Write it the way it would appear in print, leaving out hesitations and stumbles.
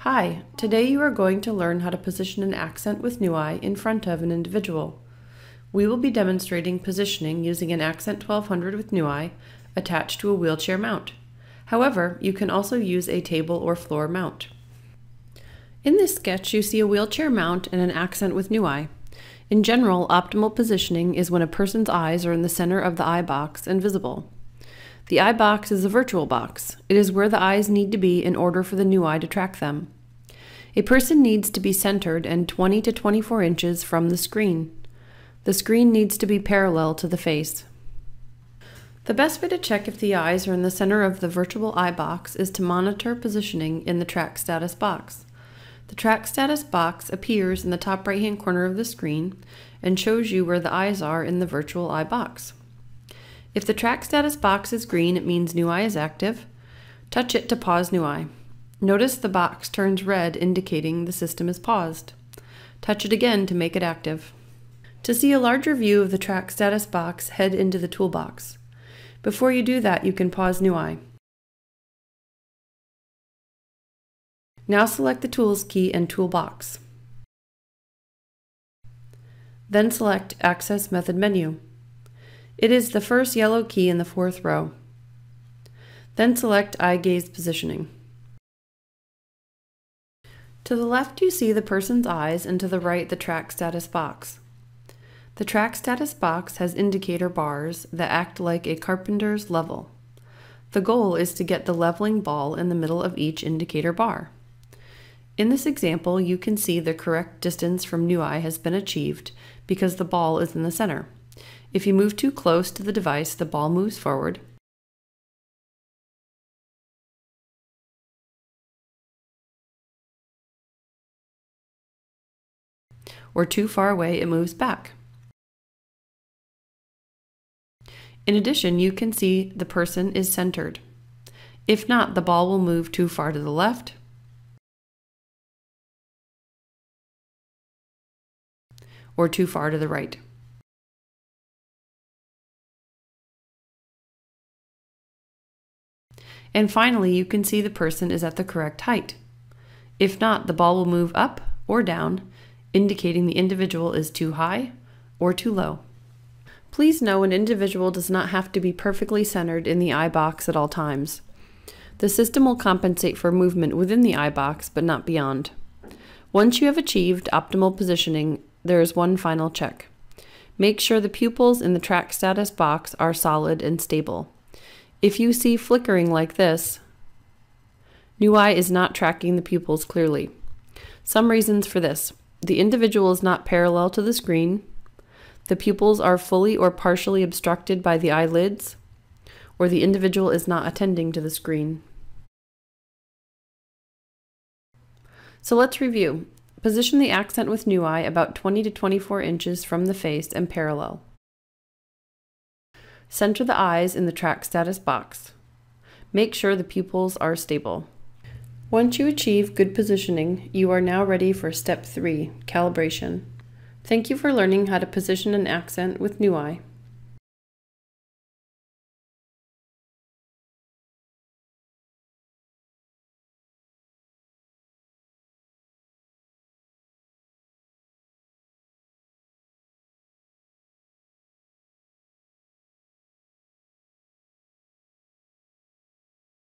Hi, today you are going to learn how to position an accent with NuEye in front of an individual. We will be demonstrating positioning using an Accent 1200 with NuEye attached to a wheelchair mount. However, you can also use a table or floor mount. In this sketch, you see a wheelchair mount and an accent with NuEye. In general, optimal positioning is when a person's eyes are in the center of the eye box and visible. The eye box is a virtual box. It is where the eyes need to be in order for the NuEye to track them. A person needs to be centered and 20 to 24 inches from the screen. The screen needs to be parallel to the face. The best way to check if the eyes are in the center of the virtual eye box is to monitor positioning in the track status box. The track status box appears in the top right-hand corner of the screen and shows you where the eyes are in the virtual eye box. If the track status box is green, it means NuEye is active. Touch it to pause NuEye. Notice the box turns red, indicating the system is paused. Touch it again to make it active. To see a larger view of the track status box, head into the toolbox. Before you do that, you can pause NuEye. Now select the Tools key and Toolbox. Then select Access Method menu. It is the first yellow key in the fourth row. Then select Eye Gaze Positioning. To the left you see the person's eyes and to the right the track status box. The track status box has indicator bars that act like a carpenter's level. The goal is to get the leveling ball in the middle of each indicator bar. In this example, you can see the correct distance from NuEye has been achieved because the ball is in the center. If you move too close to the device, the ball moves forward. Or too far away, it moves back. In addition, you can see the person is centered. If not, the ball will move too far to the left or too far to the right. And finally, you can see the person is at the correct height. If not, the ball will move up or down, indicating the individual is too high or too low. Please know an individual does not have to be perfectly centered in the eye box at all times. The system will compensate for movement within the eye box, but not beyond. Once you have achieved optimal positioning, there is one final check. Make sure the pupils in the track status box are solid and stable. If you see flickering like this, NuEye is not tracking the pupils clearly. Some reasons for this: the individual is not parallel to the screen, the pupils are fully or partially obstructed by the eyelids, or the individual is not attending to the screen. So let's review. Position the accent with NuEye about 20 to 24 inches from the face and parallel. Center the eyes in the track status box. Make sure the pupils are stable. Once you achieve good positioning, you are now ready for step 3, calibration. Thank you for learning how to position an accent with NuEye.